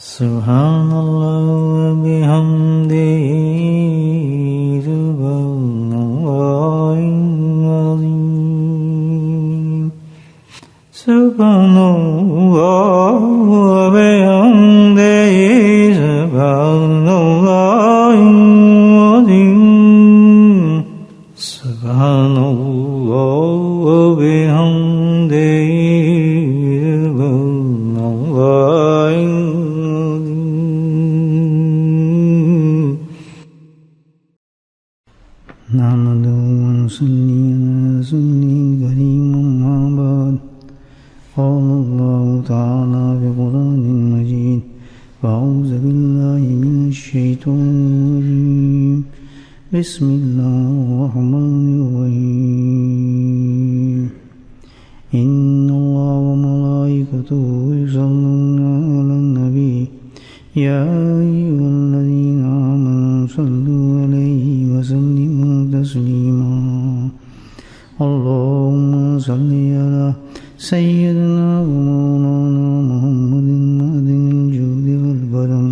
سبحان اللہ وبحمدہ سبحان اللہ العظیم سبحان اللہ وبحمدہ سبحان اللہ العظیم سبحان اللہ وبحمدہ نحمد ونصلي على رسوله الكريم أما بعد قال الله تعالى في القرآن المجيد أعوذ بالله من الشيطان الرجيم بسم الله الرحمن الرحيم إن الله وملائكته يصلون على النبي يا أيها الذين آمنوا صلوا عليه وسلموا تسليما اللهم صل على سيدنا ومولانا محمد معدن الجود والكرم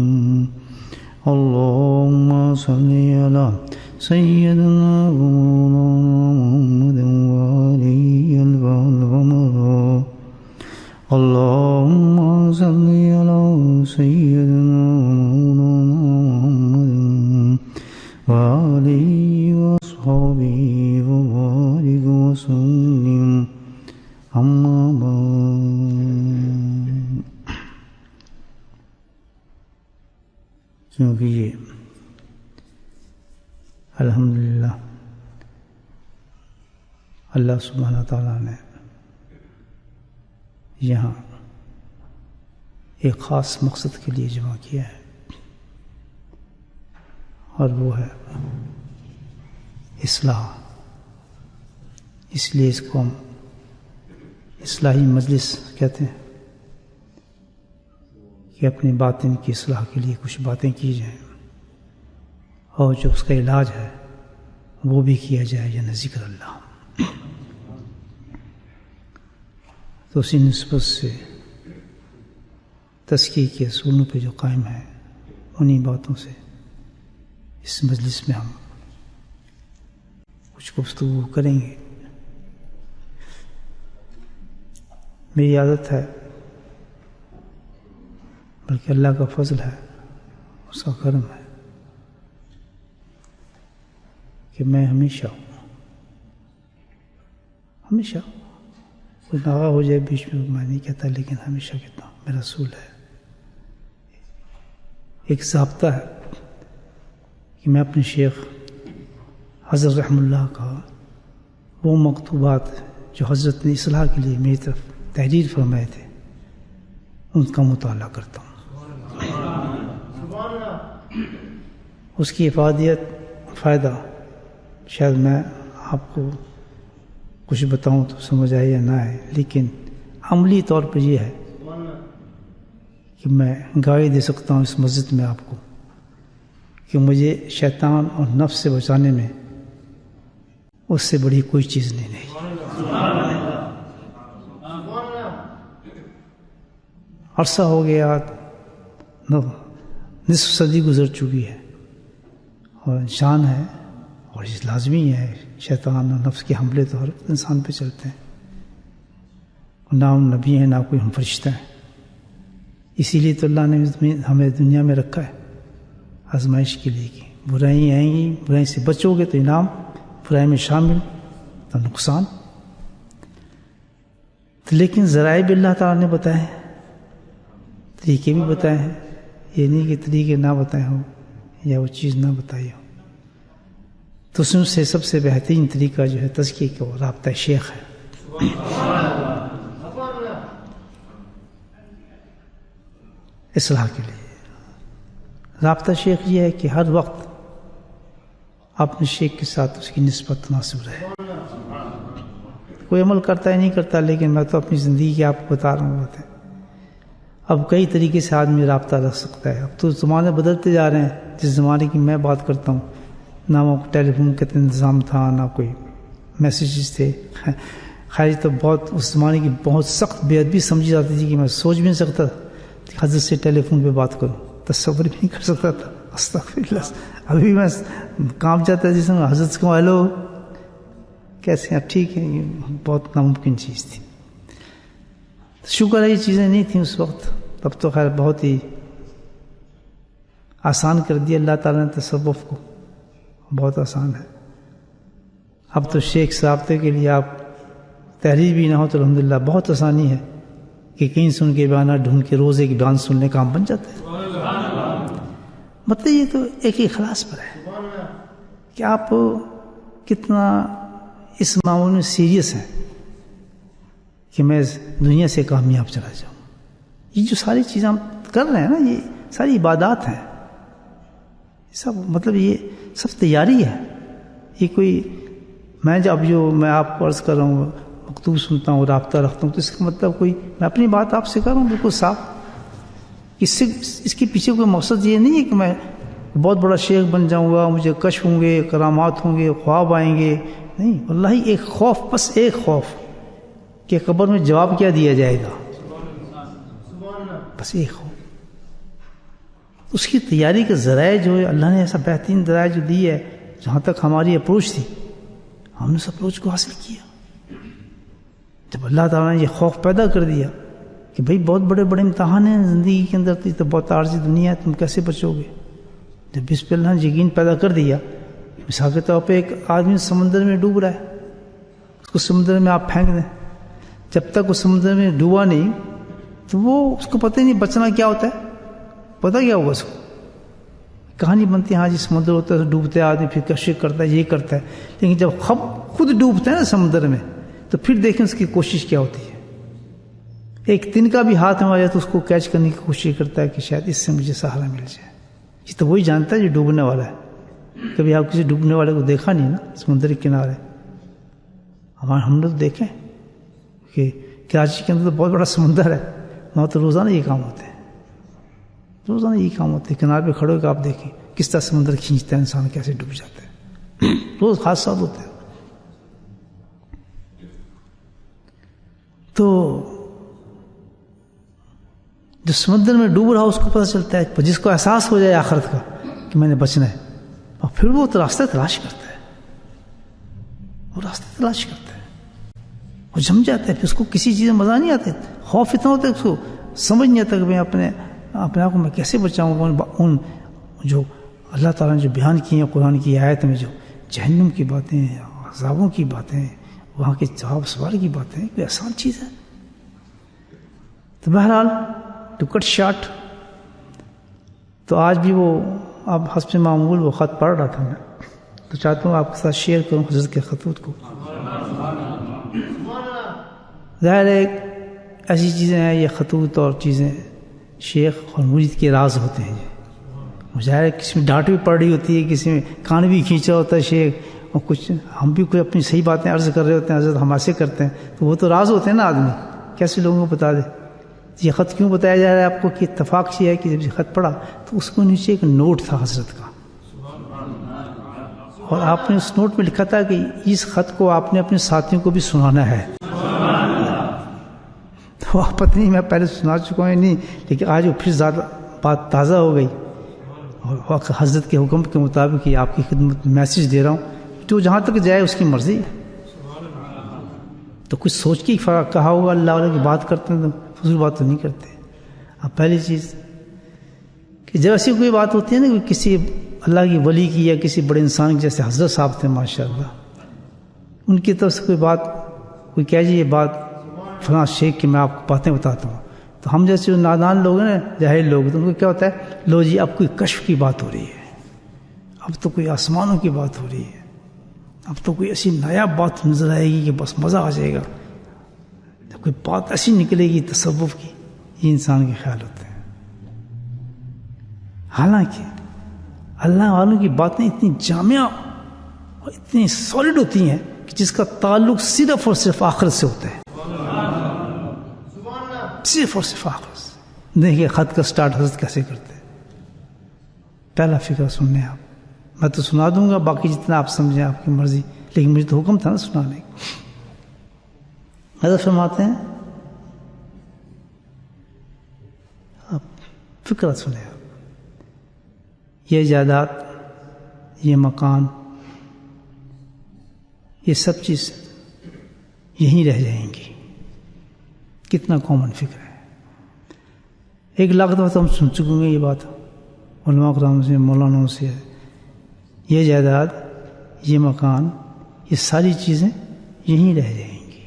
اللهم صل على سيدنا ومولانا محمد وآله البر والمرى اللهم صل على سيدنا ومولانا محمد وآله وأصحابه وبارك وسلم أما بعد کیونکہ یہ الحمدللہ اللہ سبحانہ تعالیٰ نے یہاں ایک خاص مقصد کے لیے جمع کیا ہے اور وہ ہے اصلاح. اس لیے اس کو ہم اصلاحی مجلس کہتے ہیں کہ اپنی باطن کی اصلاح کے لیے کچھ باتیں کی جائیں اور جو اس کا علاج ہے وہ بھی کیا جائے یعنی ذکر اللہ. تو اسی نسبت سے تزکیے کے اصولوں پہ جو قائم ہے انہی باتوں سے اس مجلس میں ہم کچھ گفتگو کریں گے. میری عادت ہے بلکہ اللہ کا فضل ہے اس کا کرم ہے کہ میں ہمیشہ کوئی ناغہ ہو جائے بیچ میں میں نہیں کہتا لیکن ہمیشہ کہتا ہوں میرا اصول ہے ایک ضابطہ ہے کہ میں اپنے شیخ حضرت رحم اللہ کا وہ مکتوبات جو حضرت نے اصلاح کے لیے میری طرف تحریر فرمائے تھے ان کا مطالعہ کرتا ہوں. اس کی فائدہ شاید میں آپ کو کچھ بتاؤں تو سمجھ آئے یا نہ آئے لیکن عملی طور پر یہ ہے کہ میں گواہی دے سکتا ہوں اس مسجد میں آپ کو کہ مجھے شیطان اور نفس سے بچانے میں اس سے بڑی کوئی چیز نہیں رہی. عرصہ ہو گیا نصف صدی گزر چکی ہے اور انسان ہے اور یہ لازمی ہے شیطان اور نفس کے حملے تو ہر انسان پہ چلتے ہیں. نہ ہم نبی ہیں نہ کوئی ہم فرشتہ ہیں. اسی لیے تو اللہ نے ہمیں دنیا میں رکھا ہے آزمائش کے لیے کہ برائی آئیں گی برائی سے بچو گے تو انعام برائی میں شامل تو نقصان. لیکن ذرائع بھی اللہ تعالیٰ نے بتائے طریقے بھی بتائے ہیں. یہ نہیں کہ طریقے نہ بتائے ہوں یا وہ چیز نہ بتائی ہو. تو اس سے سب سے بہترین طریقہ جو ہے تزکیے کا رابطہ شیخ ہے. اصلاح کے لیے رابطہ شیخ یہ ہے کہ ہر وقت اپنے شیخ کے ساتھ اس کی نسبت مناسب رہے. کوئی عمل کرتا ہے نہیں کرتا لیکن میں تو اپنی زندگی کی آپ کو بتا رہا ہوں باتیں. اب کئی طریقے سے آدمی رابطہ رکھ سکتا ہے. اب تو زمانے بدلتے جا رہے ہیں. جس زمانے کی میں بات کرتا ہوں نہ وہ ٹیلی فون کا انتظام تھا نہ کوئی میسیجز تھے. خیر تو بہت اس زمانے کی بہت سخت بے ادبی سمجھی جاتی تھی کہ میں سوچ بھی نہیں سکتا حضرت سے ٹیلی فون پہ بات کروں، تصور بھی نہیں کر سکتا تھا. استغفراللہ. ابھی بھی میں کام چاہتا ہے جیسے حضرت کو ہیلو کیسے ہیں آپ، ٹھیک ہے، یہ بہت ناممکن چیز تھی. شکر ہے یہ چیزیں نہیں تھیں اس وقت، تب تو خیر بہت ہی آسان کر دیا اللہ تعالیٰ نے تصوف کو، بہت آسان ہے. اب تو شیخ صاحب کے لیے آپ تحریر بھی نہ ہو تو الحمدللہ بہت آسانی ہے کہ کہیں سن کے بیانات ڈھونڈ کے روز ایک بیان سننے کا کام بن جاتا ہے. مطلب یہ تو ایک ہی اخلاص پر ہے کہ آپ کتنا اس معاملے میں سیریس ہیں کہ میں دنیا سے کامیاب چلا جاؤں. یہ جو ساری چیزیں ہم کر رہے ہیں نا، یہ ساری عبادات ہیں، سب مطلب یہ سب تیاری ہے. یہ کوئی میں میں آپ کو عرض کر رہا ہوں، مکتوب سنتا ہوں، رابطہ رکھتا ہوں، تو اس کا مطلب کوئی میں اپنی بات آپ سے کر رہا ہوں بالکل صاف. اس کے پیچھے کوئی مقصد یہ نہیں ہے کہ میں بہت بڑا شیخ بن جاؤں گا، مجھے کشف ہوں گے، کرامات ہوں گے، خواب آئیں گے. نہیں، واللہ ایک خوف، بس ایک خوف کہ قبر میں جواب کیا دیا جائے گا، بس ایک خوف. اس کی تیاری کے ذرائع جو ہے اللہ نے ایسا بہترین ذرائع جو دی ہے، جہاں تک ہماری اپروچ تھی ہم نے اس اپروچ کو حاصل کیا. جب اللہ تعالیٰ نے یہ خوف پیدا کر دیا کہ بھئی بہت بڑے بڑے امتحان ہیں زندگی کے اندر، تو بہت عارضی دنیا ہے، تم کیسے بچو گے. جب اس پہ اللہ نے یقین پیدا کر دیا، مثال کے طور پہ ایک آدمی سمندر میں ڈوب رہا ہے، اس کو سمندر میں آپ پھینک دیں، جب تک وہ سمندر میں ڈوبا نہیں تو وہ اس کو پتہ ہی نہیں بچنا کیا ہوتا ہے، پتہ کیا ہوگا اس کو. کہانی بنتی ہے ہاں جی سمندر ہوتا ہے، ڈوبتے ہے آدمی، پھر کشش کرتا ہے، یہ کرتا ہے. لیکن جب خود ڈوبتا ہے نا سمندر میں، تو پھر دیکھیں اس کی کوشش کیا ہوتی ہے. ایک دن کا بھی ہاتھ میں آ جائے تو اس کو کیچ کرنے کی کوشش کرتا ہے کہ شاید اس سے مجھے سہارا مل جائے. یہ تو وہی جانتا ہے جو ڈوبنے والا ہے. کبھی آپ کسی ڈوبنے والے کو دیکھا نہیں نا سمندر کے کنارے. ہم نے تو دیکھیں کہ کراچی کے اندر تو بہت بڑا سمندر ہے، وہاں تو روزانہ یہ کام ہوتے ہیں، روزانہ یہ کام ہوتے ہیں. کنارے پہ کھڑے ہو کے آپ دیکھیں کس طرح سمندر کھینچتا ہے انسان، کیسے ڈوب جاتا ہے. روز حادثات ہوتے ہیں. تو جو سمندر میں ڈوب رہا اس کو پتہ چلتا ہے، جس کو احساس ہو جائے آخرت کا کہ میں نے بچنا ہے، اور پھر وہ راستہ تلاش کرتا ہے، وہ راستہ تلاش کرتا ہے، وہ جم جاتا ہے. پھر اس کو کسی چیز میں مزہ نہیں آتا، خوف اتنا ہوتا ہے اس کو سمجھ نہیں آتا کہ میں اپنے آپ کو میں کیسے بچاؤں. ان جو اللہ تعالیٰ نے جو بیان کیے ہیں قرآن کی آیت میں، جو جہنم کی باتیں، عذابوں کی باتیں، وہاں کے جواب سوال کی باتیں، کوئی آسان چیز ہے. تو بہرحال ٹو کٹ شارٹ، تو آج بھی وہ اب حسب معمول وہ خط پڑھ رہا تھا میں، تو چاہتا ہوں آپ کے ساتھ شیئر کروں حضرت کے خطوط کو. ظاہر ہے ایسی چیزیں ہیں یہ خطوط اور چیزیں شیخ اور مرید کے راز ہوتے ہیں. ظاہر ہے کسی میں ڈانٹ بھی پڑ رہی ہوتی ہے، کسی میں کان بھی کھینچا ہوتا ہے شیخ، اور کچھ ہم بھی کوئی اپنی صحیح باتیں عرض کر رہے ہوتے ہیں، حضرت ہم ایسے کرتے ہیں، تو وہ تو راز ہوتے ہیں نا. آدمی کیسے لوگوں کو بتا دے. یہ خط کیوں بتایا جا رہا ہے آپ کو کہ اتفاق یہ ہے کہ جب یہ خط پڑھا تو اس کو نیچے ایک نوٹ تھا حضرت کا، اور آپ نے اس نوٹ میں لکھا تھا کہ اس خط کو آپ نے اپنے ساتھیوں کو بھی سنانا ہے. تو آپ پتہ نہیں میں پہلے سنا چکا ہوں نہیں، لیکن آج وہ پھر زیادہ بات تازہ ہو گئی، اور حضرت کے حکم کے مطابق یہ آپ کی خدمت میں میسیج دے رہا ہوں، تو جہاں تک جائے اس کی مرضی ہے. تو کچھ سوچ کے کہا ہوگا، اللہ والے کی بات کرتے ہیں تو فضول بات تو نہیں کرتے. اب پہلی چیز کہ جب ایسی کوئی بات ہوتی ہے نا کہ کسی اللہ کی ولی کی یا کسی بڑے انسان کی، جیسے حضرت صاحب تھے ماشاءاللہ، ان کی طرف سے کوئی بات کوئی کہہ جی یہ بات فلاں شیخ کی میں آپ کو باتیں بتاتا ہوں، تو ہم جیسے نادان لوگ ہیں نا، جاہل لوگ، تو ان کو کیا ہوتا ہے، لو جی اب کوئی کشف کی بات ہو رہی ہے، اب تو کوئی آسمانوں کی بات ہو رہی ہے، اب تو کوئی ایسی نایاب بات نظر آئے گی کہ بس مزہ آ جائے گا، جب کوئی بات ایسی نکلے گی تصوف کی. یہ انسان کے خیال ہوتے ہیں. حالانکہ اللہ والوں کی باتیں اتنی جامع اور اتنی سالڈ ہوتی ہیں کہ جس کا تعلق صرف اور صرف آخرت سے ہوتا ہے، صرف اور صرف آخرت سے. دیکھیے خط کا سٹارٹ حضرت کیسے کرتے ہیں. پہلا فکر سننے آپ، میں تو سنا دوں گا، باقی جتنا آپ سمجھیں آپ کی مرضی، لیکن مجھے تو حکم تھا نا سنانے کا. حضرت فرماتے ہیں فکرہ سنیں آپ، یہ جائیداد، یہ مکان، یہ سب چیز یہیں رہ جائیں گی. کتنا کامن فکر ہے. 1 لاکھ دفعہ تو ہم سن چکے ہیں یہ بات علماء کرام سے، مولانوں سے. یہ جائیداد، یہ مکان، یہ ساری چیزیں یہیں رہ جائیں گی.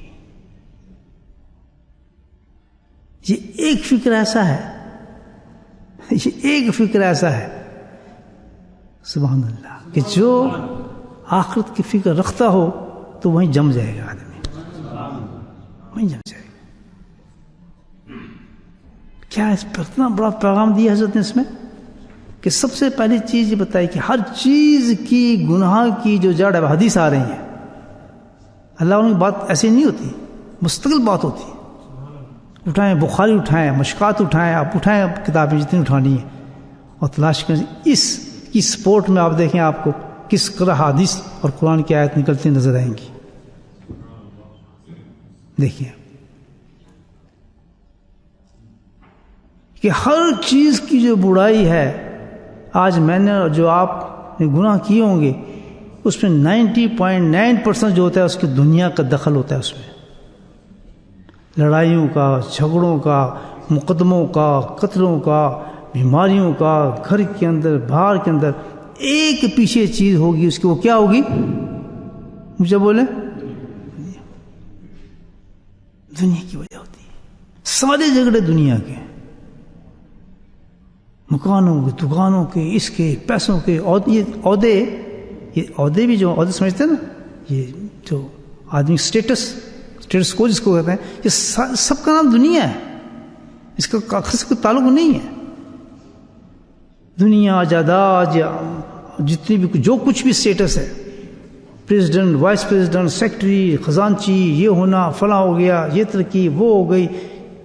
یہ ایک فکر ایسا ہے، یہ ایک فکر ایسا ہے سبحان اللہ کہ جو آخرت کی فکر رکھتا ہو تو وہیں جم جائے گا آدمی، وہیں جم جائے گا. کیا اس پر اتنا بڑا پیغام دیا حضرت نے اس میں کہ سب سے پہلی چیز یہ بتائی کہ ہر چیز کی گناہ کی جو جڑ ہے، حدیث آ رہی ہیں. اللہ کی بات ایسی نہیں ہوتی، مستقل بات ہوتی ہے. اٹھائیں بخاری، اٹھائیں مشکات، اٹھائیں آپ، اٹھائیں کتابیں جتنی اٹھانی ہیں اور تلاش کریں. اس کی سپورٹ میں آپ دیکھیں آپ کو کس طرح حدیث اور قرآن کی آیت نکلتی نظر آئیں گی. دیکھیے کہ ہر چیز کی جو برائی ہے، آج میں نے جو آپ نے گناہ کیے ہوں گے اس میں 90.9% جو ہوتا ہے اس کی دنیا کا دخل ہوتا ہے. اس میں لڑائیوں کا، جھگڑوں کا، مقدموں کا، قتلوں کا، بیماریوں کا، گھر کے اندر باہر کے اندر ایک پیچھے چیز ہوگی اس کی، وہ کیا ہوگی؟ مجھے بولیں، دنیا کی وجہ ہوتی ہے. سارے جھگڑے دنیا کے، مکانوں کے، دکانوں کے، اس کے، پیسوں کے، یہ عہدے بھی جو عہدے سمجھتے ہیں نا، یہ جو آدمی اسٹیٹس کو جس کو کہتے ہیں، یہ سب کا نام دنیا ہے. اس کا کاغذ سے کوئی تعلق نہیں ہے. دنیا، جائیداد، جتنی بھی جو کچھ بھی اسٹیٹس ہے، پریزیڈنٹ، وائس پریزیڈنٹ، سیکٹری، خزانچی، یہ ہونا، فلاں ہو گیا، یہ ترقی، وہ ہو گئی،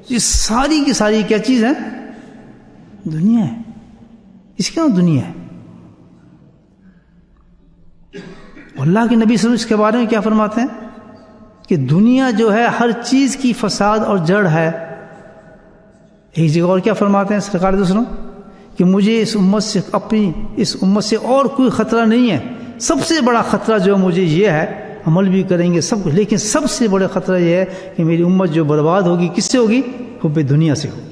یہ ساری کی ساری کیا چیز ہے؟ دنیا ہے. اس کا نام دنیا ہے. اللہ کے نبی صلی اللہ علیہ وسلم اس کے بارے میں کیا فرماتے ہیں کہ دنیا جو ہے ہر چیز کی فساد اور جڑ ہے. ایک جگہ اور کیا فرماتے ہیں سرکار دوسروں کہ مجھے اس امت سے اور کوئی خطرہ نہیں ہے. سب سے بڑا خطرہ جو مجھے یہ ہے، عمل بھی کریں گے سب کچھ، لیکن سب سے بڑا خطرہ یہ ہے کہ میری امت جو برباد ہوگی کس سے ہوگی؟ حب دنیا سے ہوگی.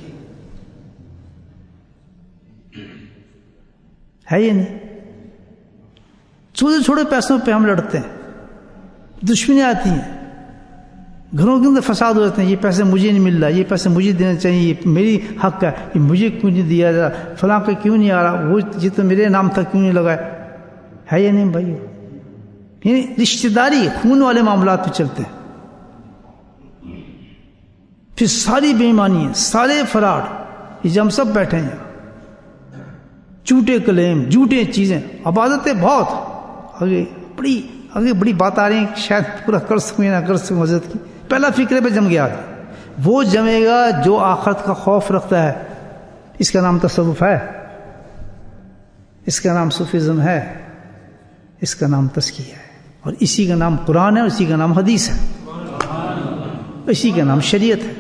ہے یہ نہیں؟ چھوٹے چھوٹے پیسوں پہ ہم لڑتے ہیں، دشمنی آتی ہیں، گھروں کے اندر فساد ہو جاتے ہیں. یہ پیسے مجھے نہیں مل رہا، یہ پیسے مجھے دینا چاہیے، یہ میری حق ہے، یہ مجھے کیوں نہیں دیا جا رہا، فلاں کا کیوں نہیں آ رہا، وہ یہ تو میرے نام تھا کیوں نہیں لگا. ہے یہ نہیں بھائی؟ یعنی رشتہ داری، خون والے معاملات پہ چلتے ہیں. پھر ساری بے ایمانی ہے، سارے فراڈ، یہ جو ہم سب بیٹھے ہیں، جھوٹے کلیم، جھوٹے چیزیں، عبادتیں بہت آگے بڑی بات آ رہی ہے، شاید پورا کر سکوں یا نہ کر سکوں حضرت کی. پہلا فکرے پہ جم گیا، وہ جمے گا جو آخرت کا خوف رکھتا ہے. اس کا نام تصوف ہے، اس کا نام صوفیزم ہے، اس کا نام تزکیہ ہے، اور اسی کا نام قرآن ہے، اور اسی کا نام حدیث ہے، اسی کا نام شریعت ہے.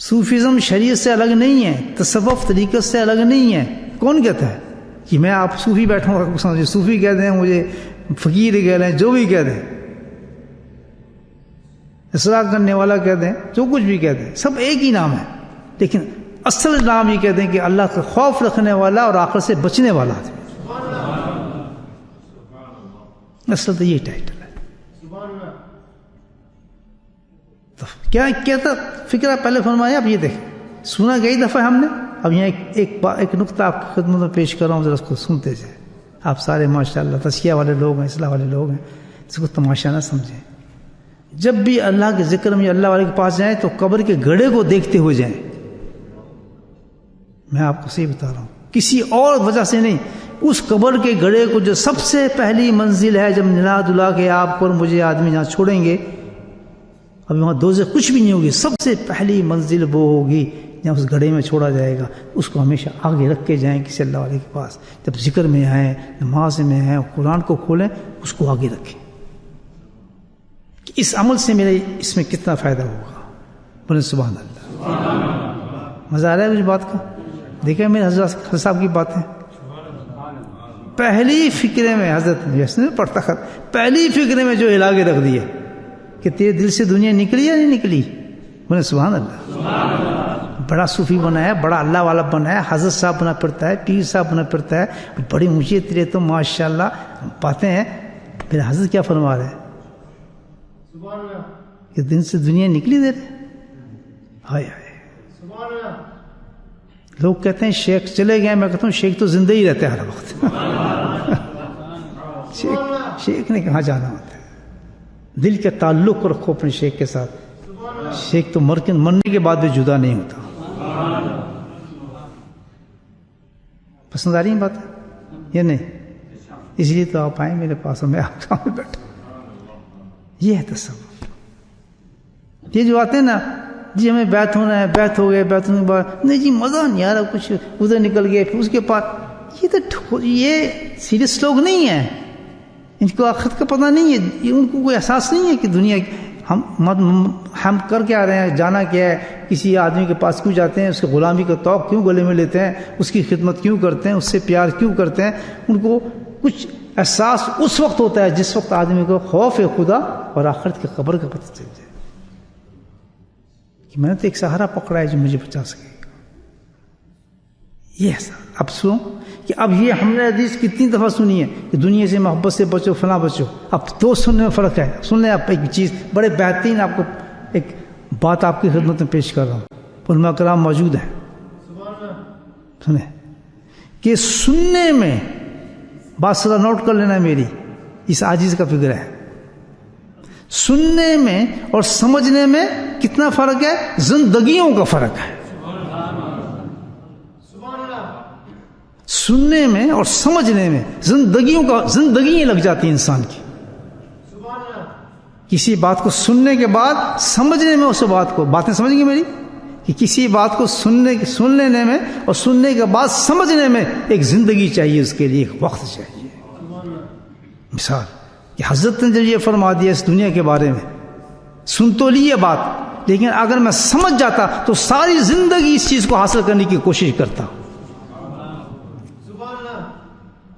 صوفیزم شریعت سے الگ نہیں ہے، تصوف طریقت سے الگ نہیں ہے. کون کہتا ہے کہ میں آپ صوفی بیٹھوں گا، صوفی کہہ دیں، مجھے فقیر کہہ دیں، جو بھی کہہ دیں، اصلاح کرنے والا کہہ دیں، جو کچھ بھی کہہ دیں، سب ایک ہی نام ہے. لیکن اصل نام یہ کہتے ہیں کہ اللہ کا خوف رکھنے والا اور آخرت سے بچنے والا آدمی. اصل تو یہ ٹائٹل ہے. تو کیا کہتا فکرہ پہلے فرمایا. اب یہ دیکھیں، سنا کئی دفعہ ہم نے، اب یہاں ایک نقطہ آپ کی خدمت میں پیش کر رہا ہوں، ذرا اس کو سنتے جائیں. آپ سارے ماشاءاللہ تزکیہ والے لوگ ہیں، اصلاح والے لوگ ہیں، اس کو تماشا نہ سمجھیں. جب بھی اللہ کے ذکر میں اللہ والے کے پاس جائیں تو قبر کے گڑھے کو دیکھتے ہوئے جائیں. میں آپ کو صحیح بتا رہا ہوں، کسی اور وجہ سے نہیں. اس قبر کے گڑھے کو جو سب سے پہلی منزل ہے، جب نلا دلا کے آپ کو اور مجھے آدمی جہاں چھوڑیں گے، ابھی وہاں دوزخ کچھ بھی نہیں ہوگی، سب سے پہلی منزل وہ ہوگی جہاں اس گڑھے میں چھوڑا جائے گا. اس کو ہمیشہ آگے رکھ کے جائیں کسی اللہ والے کے پاس. جب ذکر میں آئیں، نماز میں آئیں، قرآن کو کھولیں، اس کو آگے رکھیں کہ اس عمل سے میرے اس میں کتنا فائدہ ہوگا. بولے سبحان اللہ. مزہ آ رہا ہے مجھے بات کا؟ دیکھیں میرے حضرت صاحب کی باتیں، پہلی فکرے میں حضرت نے پڑھتا خط، پہلی فکرے میں جو ہلا کے رکھ دیا کہ تیرے دل سے دنیا نکلی یا نہیں نکلی؟ بولے سبحان اللہ. بڑا صوفی بنا ہے، بڑا اللہ والا بنا ہے، حضرت صاحب بنا پڑتا ہے، پیر صاحب بنا پڑتا ہے، بڑی اونچی تیرے تو ماشاءاللہ باتیں ہیں. پھر حضرت کیا فرما رہے ہیں کہ دن سے دنیا نکلی دے رہے. ہائے ہائے، لوگ کہتے ہیں شیخ چلے گئے، میں کہتا ہوں شیخ تو زندہ ہی رہتے ہیں ہر وقت. شیخ نے کہاں جانا ہوتا ہے؟ دل کے تعلق رکھو اپنے شیخ کے ساتھ. شیخ تو مرنے کے بعد بھی جدا نہیں ہوتا. پسند آ رہی ہیں بات یہ نہیں؟ اس لیے تو آپ آئے میرے پاس اور میں آپ سامنے بیٹھا. یہ ہے تصوف. یہ جو آتے ہیں نا جی ہمیں بیعت ہونا ہے، بیعت ہو گئے، بیعت ہونے کے بعد نہیں جی مزہ نہیں آ رہا، کچھ ادھر نکل گئے، پھر اس کے بعد یہ سیریس لوگ نہیں ہیں، ان کو آخرت کا پتہ نہیں ہے، ان کو کوئی احساس نہیں ہے کہ دنیا ہم کر کے آ رہے ہیں، جانا کیا ہے، کسی آدمی کے پاس کیوں جاتے ہیں، اس کی غلامی کا توق کیوں گلے میں لیتے ہیں، اس کی خدمت کیوں کرتے ہیں، اس سے پیار کیوں کرتے ہیں. ان کو کچھ احساس اس وقت ہوتا ہے جس وقت آدمی کو خوف ہے خدا اور آخرت کی قبر کا پتہ چل جائے کہ میں نے تو ایک سہارا پکڑا ہے جو مجھے بچا سکے. یہ اب سنو کہ اب یہ ہم نے حدیث کتنی دفعہ سنی ہے کہ دنیا سے محبت سے بچو، فلاں بچو. اب دو سننے میں فرق ہے. سن لیں آپ ایک چیز بڑے بہترین، آپ کو ایک بات آپ کی خدمت میں پیش کر رہا ہوں. علماء کرام موجود ہیں، سنیں کہ سننے میں بات ذرا نوٹ کر لینا میری، اس عاجز کا فکر ہے. سننے میں اور سمجھنے میں کتنا فرق ہے؟ زندگیوں کا فرق ہے. سننے میں اور سمجھنے میں زندگی لگ جاتی ہے انسان کی. کسی بات کو سننے کے بعد سمجھنے میں اس بات کو، باتیں سمجھ گئی میری، کہ کسی بات کو سن لینے میں اور سننے کے بعد سمجھنے میں ایک زندگی چاہیے، اس کے لیے ایک وقت چاہیے. مثال کہ حضرت نے جب یہ فرما دیا اس دنیا کے بارے میں، سن تو لی یہ بات، لیکن اگر میں سمجھ جاتا تو ساری زندگی اس چیز کو حاصل کرنے کی کوشش کرتا.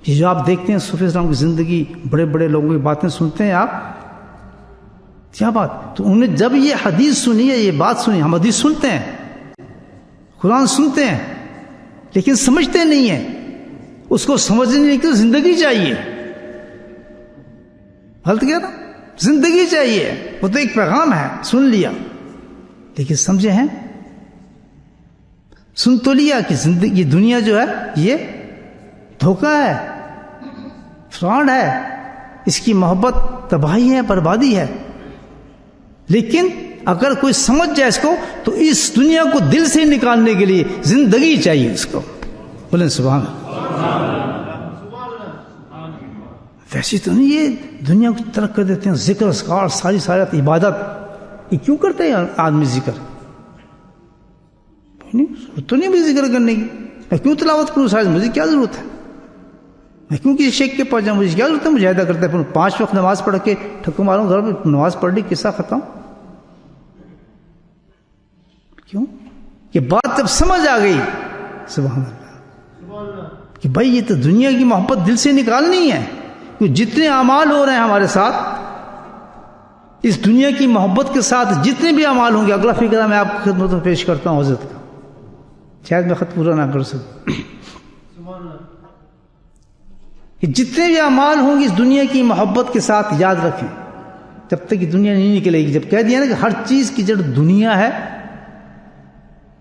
یہ جو آپ دیکھتے ہیں صوفی اسلام کی زندگی، بڑے بڑے لوگوں کی باتیں سنتے ہیں آپ، کیا بات، تو انہوں نے جب یہ حدیث سنی ہے، یہ بات سنی. ہم حدیث سنتے ہیں، قرآن سنتے ہیں، لیکن سمجھتے نہیں ہیں. اس کو سمجھنے کے لیے زندگی چاہیے. غلط کیا نا؟ زندگی چاہیے. وہ تو ایک پیغام ہے، سن لیا، لیکن سمجھے ہیں؟ سن تو لیا کہ زندگی، دنیا جو ہے یہ دھوکہ ہے، فراڈ ہے، اس کی محبت تباہی ہے، بربادی ہے. لیکن اگر کوئی سمجھ جائے اس کو تو اس دنیا کو دل سے نکالنے کے لیے زندگی چاہیے اس کو. بولیں سبحان اللہ. ویسے تو نہیں یہ دنیا کو ترک کر دیتے ہیں، ذکر اذکار ساری عبادت، یہ کیوں کرتے ہیں آدمی ذکر؟ تو نہیں مجھے ذکر کرنے کی، میں کیوں تلاوت کروں ساری، مجھے کیا ضرورت ہے؟ میں کیوں کسی شیخ کے پاس جاؤں، مجھے کیا ضرورت ہے مجاہدہ کرتا ہے؟ 5 وقت نماز پڑھ کے ٹھکو ماروں گھر میں، نماز پڑھ لی قصہ ختم. کیوں؟ کہ بات جب سمجھ آ گئی، سبحان اللہ، کہ بھائی یہ تو دنیا کی محبت دل سے نکالنی ہے. جتنے اعمال ہو رہے ہیں ہمارے ساتھ، اس دنیا کی محبت کے ساتھ جتنے بھی اعمال ہوں گے، اگلا فکرہ میں آپ کی خدمت میں پیش کرتا ہوں حضرت کا، شاید میں خط پورا نہ کر سکوں. کہ جتنے بھی اعمال ہوں گے اس دنیا کی محبت کے ساتھ یاد رکھیں، جب تک یہ دنیا نہیں نکلے گی. جب کہہ دیا نا کہ ہر چیز کی جڑ دنیا ہے،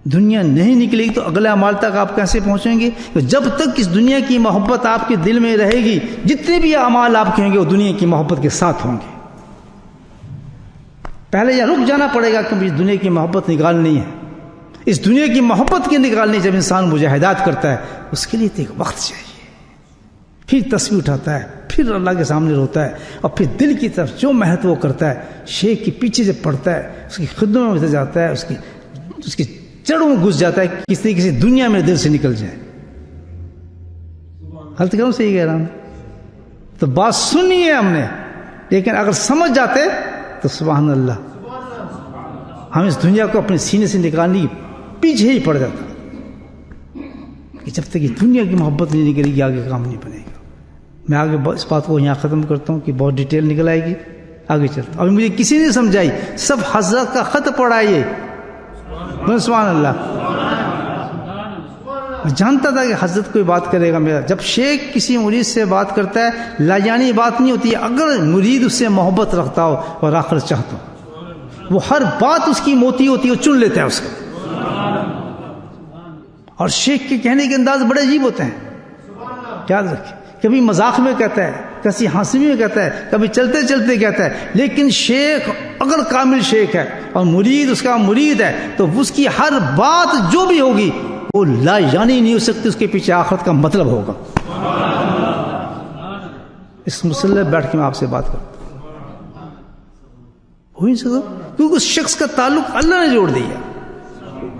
دنیا نہیں نکلے گی تو اگلے اعمال تک آپ کیسے پہنچیں گے؟ جب تک اس دنیا کی محبت آپ کے دل میں رہے گی، جتنے بھی اعمال آپ کے ہوں گے وہ دنیا کی محبت کے ساتھ ہوں گے. پہلے یہاں رک جانا پڑے گا کہ اس دنیا کی محبت نکالنی ہے. اس دنیا کی محبت کی نکالنی جب انسان مجاہدات کرتا ہے، اس کے لیے تو ایک وقت چاہیے. پھر تسبیح اٹھاتا ہے، پھر اللہ کے سامنے روتا ہے، اور پھر دل کی طرف جو محنت وہ کرتا ہے، شیخ کے پیچھے سے پڑھتا ہے، اس کی خدمت میں جاتا ہے، اس کی جڑوں میں گھس جاتا ہے، کس طریقے سے دنیا میں دل سے نکل جائے. غلط کروں صحیح کہہ رہا ہوں؟ تو بات سنی ہے ہم نے، لیکن اگر سمجھ جاتے تو سبحان اللہ، ہم اس دنیا کو اپنے سینے سے نکالنے کی پیچھے ہی پڑ جاتا کہ جب تک یہ دنیا کی محبت نہیں نکلے گی آگے کام نہیں بنے گا. میں آگے اس بات کو یہاں ختم کرتا ہوں کہ بہت ڈیٹیل نکل آئے گی, آگے چلتا. ابھی مجھے کسی نے سمجھائی, سب حضرت کا خط پڑھا یہ, سبحان اللہ. میں جانتا تھا کہ حضرت کوئی بات کرے گا میرا. جب شیخ کسی مرید سے بات کرتا ہے لاجانی بات نہیں ہوتی ہے, اگر مرید اس سے محبت رکھتا ہو اور آخرت چاہتا ہو, وہ ہر بات اس کی موتی ہوتی ہے, وہ چن لیتا ہے اس کا. اور شیخ کے کہنے کے انداز بڑے عجیب ہوتے ہیں, یاد رکھیں. کبھی مذاق میں کہتا ہے, کسی ہنسی میں کہتا ہے, کبھی چلتے چلتے کہتا ہے, لیکن شیخ اگر کامل شیخ ہے اور مرید اس کا مرید ہے تو اس کی ہر بات جو بھی ہوگی وہ لا یعنی نہیں ہو سکتی, اس کے پیچھے آخرت کا مطلب ہوگا. اس مسئلے بیٹھ کے میں آپ سے بات کرتا ہوں, ہو نہیں سکتا, کیونکہ اس شخص کا تعلق اللہ نے جوڑ دیا.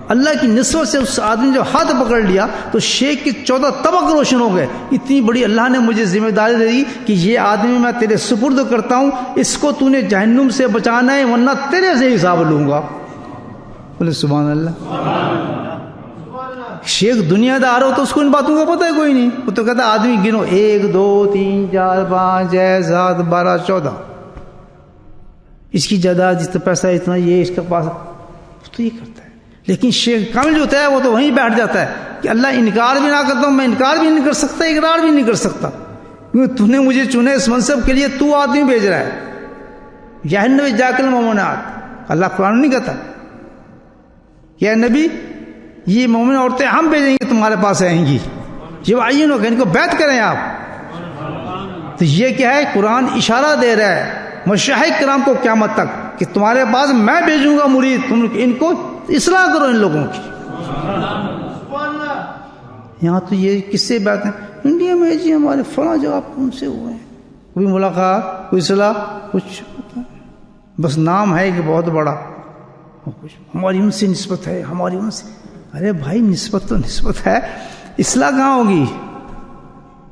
اللہ کی نسبت سے اس آدمی نے جب ہاتھ پکڑ لیا تو شیخ کے 14 طبق روشن ہو گئے. اتنی بڑی اللہ نے مجھے ذمہ داری دے دی کہ یہ آدمی میں تیرے سپرد کرتا ہوں, اس کو تو نے جہنم سے بچانا ہے ورنہ تیرے سے حساب لوں گا. بولے سبحان اللہ. شیخ دنیا دار ہو تو اس کو ان باتوں کا پتہ ہے کوئی نہیں. وہ تو کہتا آدمی گنو 1 2 3 4 5 6 7 12 14, اس کی جائیداد جتنا پیسہ اتنا, یہ اس کے پاس, تو یہ کرتا ہے. لیکن شیخ کامل جو ہوتا ہے وہ تو وہیں بیٹھ جاتا ہے کہ اللہ انکار بھی نہ کرتا ہوں, میں انکار بھی نہیں کر سکتا, اقرار بھی نہیں کر سکتا, کیونکہ تو نے مجھے چنے اس منصب کے لیے, تو آدمی بھیج رہا ہے. جہنم جاکل مومنات, اللہ قرآن نہیں کہتا کہ اے نبی یہ مومن عورتیں ہم بھیجیں گے تمہارے پاس آئیں گی, یہ عین ہوگا, ان کو بیعت کریں آپ. تو یہ کیا ہے, قرآن اشارہ دے رہا ہے مشائخ کرام کو قیامت تک کہ تمہارے پاس میں بھیجوں گا مرید, تم ان کو اصلاح کرو ان لوگوں کی. یہاں تو یہ کس سے بات ہے, انڈیا میں جی ہمارے فلاں جگہ ان سے ہوئے ہیں, کوئی ملاقات, کوئی اصلاح, کچھ بس نام ہے کہ بہت بڑا, ہماری ان سے نسبت ہے, ہماری ان سے. ارے بھائی نسبت تو نسبت ہے, اصلاح کہاں ہوگی؟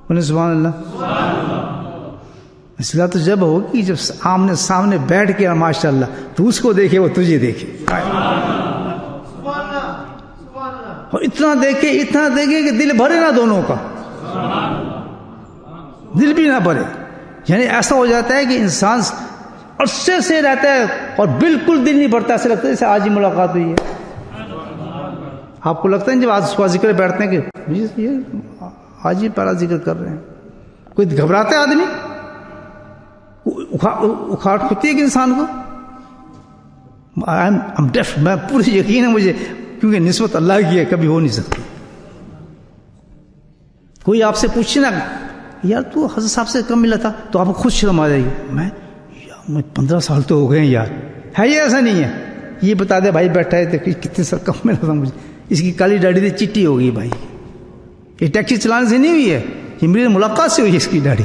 بولے سبحان اللہ. اصلاح تو جب ہوگی جب آمنے سامنے بیٹھ کے ماشاء اللہ تو اس کو دیکھے وہ تجھے دیکھے, اور اتنا دیکھے کہ دل بھرے نہ دونوں کا, دل بھی نہ بھرے. یعنی ایسا ہو جاتا ہے کہ انسان عرصے سے رہتا ہے اور بالکل دل نہیں بھرتا, ایسا لگتا ہے جیسے آج ہی ملاقات ہوئی ہے. آپ کو لگتا ہے جب آج صبح ذکر بیٹھتے ہیں کہ یہ آج ہی پہلا ذکر کر رہے ہیں, کوئی گھبراتا ہے آدمی, اکھاٹ ہوتی ہے کہ انسان کو. میں پوری یقین ہے مجھے, کیونکہ نسبت اللہ کی ہے, کبھی ہو نہیں سکتی. کوئی آپ سے پوچھے نا یار تو حضرت صاحب سے کم ملا تھا, تو آپ کو خود شرم آ جائے گی. میں 15 سال تو ہو گئے ہیں یار, ہے یہ ایسا نہیں ہے. یہ بتا دے بھائی بیٹھا ہے تو کتنے سال کم ملا تھا مجھے, اس کی کالی داڑھی سے چٹی ہو گئی بھائی, یہ ٹیکسی چلانے سے نہیں ہوئی ہے, یہ میری ملاقات سے ہوئی ہے اس کی داڑھی.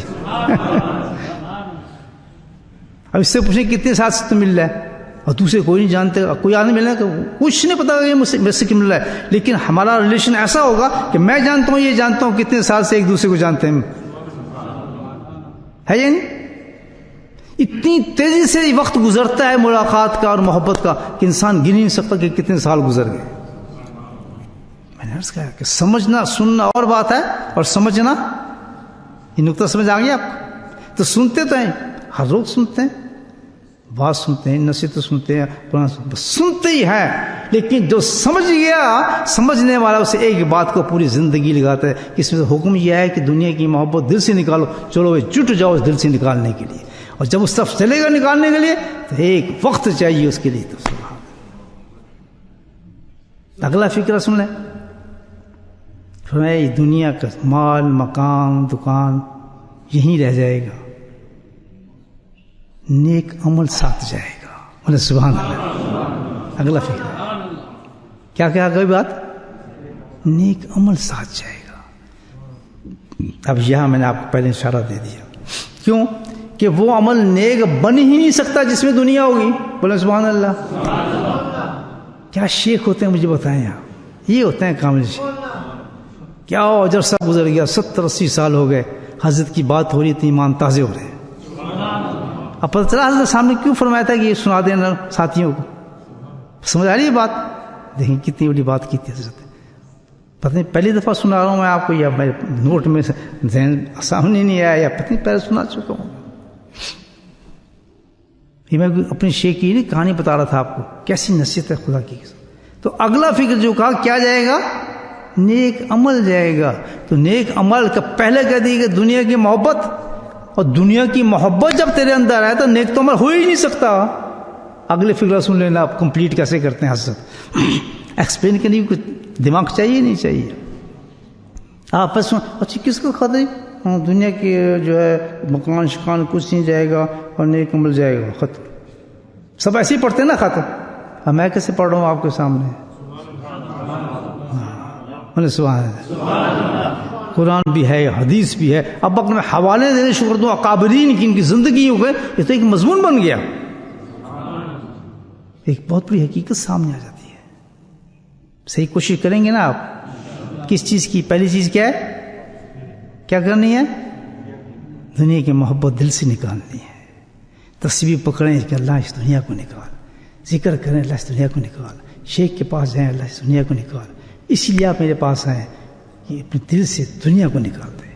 اب اس سے پوچھیں کتنے سال سے تو مل رہا ہے, اور دوسرے کوئی نہیں جانتے, کوئی آدمی ملنا کہ کچھ نہیں پتا کہ مجھ سے مل رہا ہے, لیکن ہمارا ریلیشن ایسا ہوگا کہ میں جانتا ہوں یہ جانتا ہوں کتنے سال سے ایک دوسرے کو جانتے ہیں, ہے یہ نہیں. اتنی تیزی سے وقت گزرتا ہے ملاقات کا اور محبت کا کہ انسان گن نہیں سکتا کہ کتنے سال گزر گئے. میں نے عرض کہا کہ سمجھنا سننا اور بات ہے, اور سمجھنا, یہ نقطہ سمجھ آ گیا آپ کو. تو سنتے تو ہیں, ہر روز سنتے ہیں, بات سنتے ہیں, نصیحت سنتے ہیں, قرآن سنتے ہی ہیں, لیکن جو سمجھ گیا, سمجھنے والا اسے ایک بات کو پوری زندگی لگاتا ہے کہ اس میں حکم یہ ہے کہ دنیا کی محبت دل سے نکالو, چلو جٹ جاؤ اس دل سے نکالنے کے لیے, اور جب اس طرف چلے گا نکالنے کے لیے تو ایک وقت چاہیے اس کے لیے. تو اگلا فکرہ سن لیں, فرمایا دنیا کا مال مقام دکان یہیں رہ جائے گا, نیک عمل ساتھ جائے گا. بولے سبحان اللہ. اگلا فکر کیا کہا کوئی بات, نیک عمل ساتھ جائے گا. اب یہاں میں نے آپ کو پہلے اشارہ دے دیا, کیوں کہ وہ عمل نیک بن ہی نہیں سکتا جس میں دنیا ہوگی. بولے سبحان اللہ. کیا شیخ ہوتے ہیں مجھے بتائیں آپ, یہ ہوتے ہیں کامل شیخ. کیا عرصہ گزر گیا, 70-80 سال ہو گئے, حضرت کی بات ہو رہی تھی, ایمان تازے ہو رہے ہیں. اب پتہ چلا حضرت سامنے کیوں فرمایا تھا کہ یہ سنا دینا ساتھیوں کو, سمجھ آ رہی ہے بات. دیکھیں کتنی بڑی بات کی تھی حضرت. پتہ نہیں پہلی دفعہ سنا رہا ہوں میں آپ کو، یا میں نوٹ میں ذہن سامنے نہیں آیا، یا پتہ نہیں پہلے سنا چکا ہوں. یہ میں اپنی شیخ کی نہیں کہانی بتا رہا تھا آپ کو، کیسی نصیحت ہے خدا کی. تو اگلا فکر جو کہا کیا جائے گا؟ نیک عمل جائے گا. تو نیک عمل کا پہلے کہہ دی کہ دنیا کی محبت، اور دنیا کی محبت جب تیرے اندر ہے تو نیک تو عمل ہو ہی نہیں سکتا. اگلے فکر سن لینا آپ کمپلیٹ کیسے کرتے ہیں حضرت. ایکسپلین کرنے کی کچھ دماغ چاہیے نہیں چاہیے. آپ بس اچھا کس کو خطرے دنیا کی جو ہے مکان شکان کچھ نہیں جائے گا اور نیک عمل جائے گا ختم. سب ایسے ہی پڑھتے ہیں نا ختم. اب میں کیسے پڑھ رہا ہوں آپ کے سامنے؟ سبحان اللہ. قرآن بھی ہے، حدیث بھی ہے. اب اگر میں حوالے دینے شروع کر دوں اکابرین کی، ان کی زندگیوں کے، یہ تو ایک مضمون بن گیا. ایک بہت بڑی حقیقت سامنے آ جاتی ہے. صحیح کوشش کریں گے نا آپ کس چیز کی؟ پہلی چیز کیا ہے؟ کیا کرنی ہے؟ دنیا کی محبت دل سے نکالنی ہے. تسبیح پکڑیں کہ اللہ اس دنیا کو نکال، ذکر کریں اللہ اس دنیا کو نکال، شیخ کے پاس جائیں اللہ اس دنیا کو نکال. اسی لیے آپ میرے پاس آئیں کہ اپنے دل سے دنیا کو نکال دیں،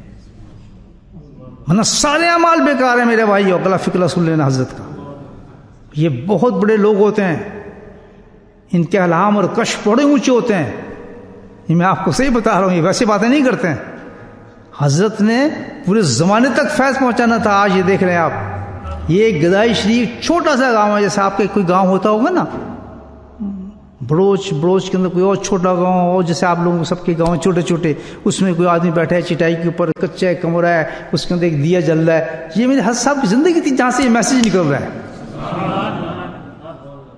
ورنہ سارے اعمال بیکار ہیں میرے بھائی. اگلا فکر سن لینا حضرت کا. یہ بہت بڑے لوگ ہوتے ہیں، ان کے الہام اور کشف بڑے اونچے ہوتے ہیں. یہ میں آپ کو صحیح بتا رہا ہوں، یہ ویسے باتیں نہیں کرتے ہیں. حضرت نے پورے زمانے تک فیض پہنچانا تھا. آج یہ دیکھ رہے ہیں آپ، یہ گدائی شریف چھوٹا سا گاؤں ہے، جیسے آپ کے کوئی گاؤں ہوتا ہوگا نا، بڑوچ کے اندر کوئی اور چھوٹا گاؤں، اور جیسے آپ لوگوں سب کے گاؤں چھوٹے چھوٹے، اس میں کوئی آدمی بیٹھا ہے چٹائی کے اوپر، کچا کمرہ ہے، اس کے اندر ایک دیا جل رہا ہے. یہ میرے حضرت صاحب کی زندگی تھی جہاں سے یہ میسج نکل رہا ہے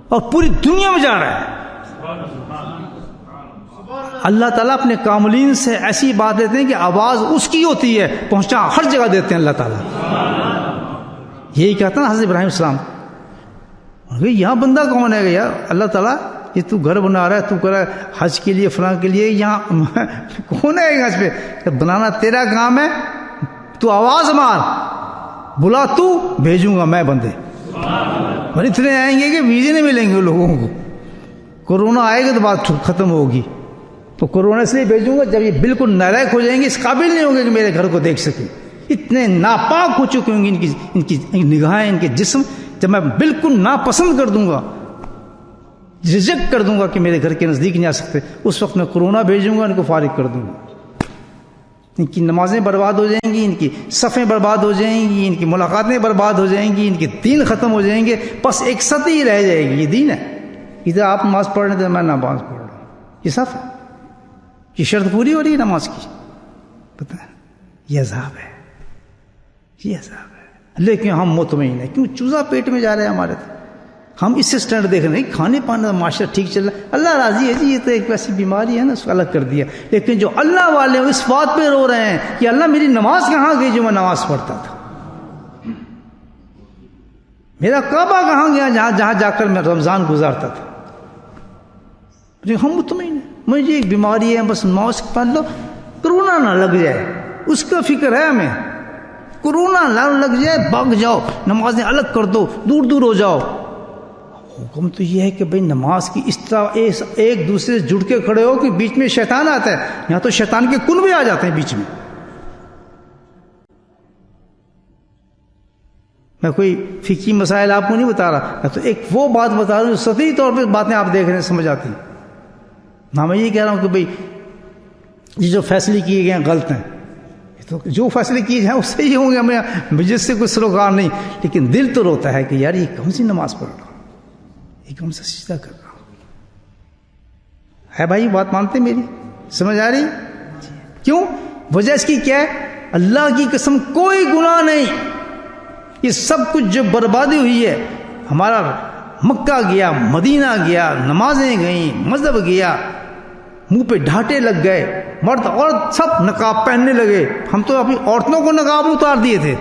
اور پوری دنیا میں جا رہا ہے. اللہ تعالیٰ اپنے کاملین سے ایسی بات دیتے ہیں کہ آواز اس کی ہوتی ہے، پہنچا ہر جگہ دیتے ہیں اللہ تعالیٰ. یہی کہتا نا حضرت ابراہیم السلام، یہاں بندہ کون ہے یار؟ اللہ تعالیٰ یہ تو گھر بنا رہا ہے، تو کر رہا ہے حج کے لیے فلاں کے لیے، یہاں کون ہے اس پہ؟ بنانا تیرا کام ہے، تو آواز مار، بلا، تو بھیجوں گا میں بندے. اور اتنے آئیں گے کہ ویزے نہیں ملیں گے لوگوں کو. کورونا آئے گا تو بات ختم ہوگی. تو کورونا اس لیے بھیجوں گا جب یہ بالکل نالائق ہو جائیں گے، اس قابل نہیں ہوں گے کہ میرے گھر کو دیکھ سکیں. اتنے ناپاک ہو چکے ہوں گے ان کی نگاہیں، ان کے جسم. جب میں بالکل ناپسند کر دوں گا، ریجیکٹ کر دوں گا کہ میرے گھر کے نزدیک نہیں آ سکتے، اس وقت میں کورونا بھیجوں گا، ان کو فارغ کر دوں گا. ان کی نمازیں برباد ہو جائیں گی، ان کی صفیں برباد ہو جائیں گی، ان کی ملاقاتیں برباد ہو جائیں گی، ان کے دین ختم ہو جائیں گے. بس ایک سطح ہی رہ جائے گی. یہ دین ہے، ادھر آپ نماز پڑھ رہے ہیں، میں نماز پڑھ رہا ہوں، یہ صف ہے. یہ شرط پوری ہو رہی ہے نماز کی. پتہ ہے یہ عذاب ہے، یہ عذاب ہے. لیکن ہم مطمئن ہیں. کیوں؟ چوزا پیٹ میں جا رہے ہیں ہمارے تو. ہم اس سے سٹینڈ دیکھ رہے ہیں کھانے پانے کا معاشرہ ٹھیک چل رہا ہے، اللہ راضی ہے جی، یہ تو ایک ویسی بیماری ہے نا، اس کو الگ کر دیا. لیکن جو اللہ والے اس بات پہ رو رہے ہیں کہ اللہ میری نماز کہاں گئی جو میں نماز پڑھتا تھا، میرا کعبہ کہاں گیا جہاں جا کر میں رمضان گزارتا تھا. ہم مطمئن ہیں. مجھے ایک بیماری ہے، بس نماز پڑھ لو، کرونا نہ لگ جائے، اس کا فکر ہے ہمیں. کرونا نہ لگ جائے، بھاگ جاؤ، نمازیں الگ کر دو، دور دور ہو جاؤ. حکم تو یہ ہے کہ بھئی نماز کی اس طرح ایک دوسرے سے جڑ کے کھڑے ہو کہ بیچ میں شیطان آتا ہے. یہاں تو شیطان کے کن بھی آ جاتے ہیں بیچ میں. میں کوئی فقہی مسائل آپ کو نہیں بتا رہا، میں تو ایک وہ بات بتا رہا ہوں جو سطحی طور پہ باتیں آپ دیکھ رہے ہیں سمجھ آتی ہیں. میں یہ کہہ رہا ہوں کہ بھئی یہ جو فیصلے کیے گئے ہیں غلط ہیں. تو جو فیصلے کیے جائیں وہ صحیح ہوں گے، ہمیں مجھ سے کوئی سروکار نہیں. لیکن دل تو روتا ہے کہ یار یہ کون سی نماز پڑھ رہا ہوں، یہ کون سا سجدہ کر رہا ہوں. ہے بھائی بات مانتے میری؟ سمجھ آ رہی؟ کیوں؟ وجہ اس کی کیا ہے؟ اللہ کی قسم کوئی گناہ نہیں. یہ سب کچھ جو بربادی ہوئی ہے، ہمارا مکہ گیا، مدینہ گیا، نمازیں گئیں، مذہب گیا، منہ پہ ڈھاٹے لگ گئے، مرد عورت سب نقاب پہننے لگے. ہم تو اپنی عورتوں کو نقاب اتار دیے تھے،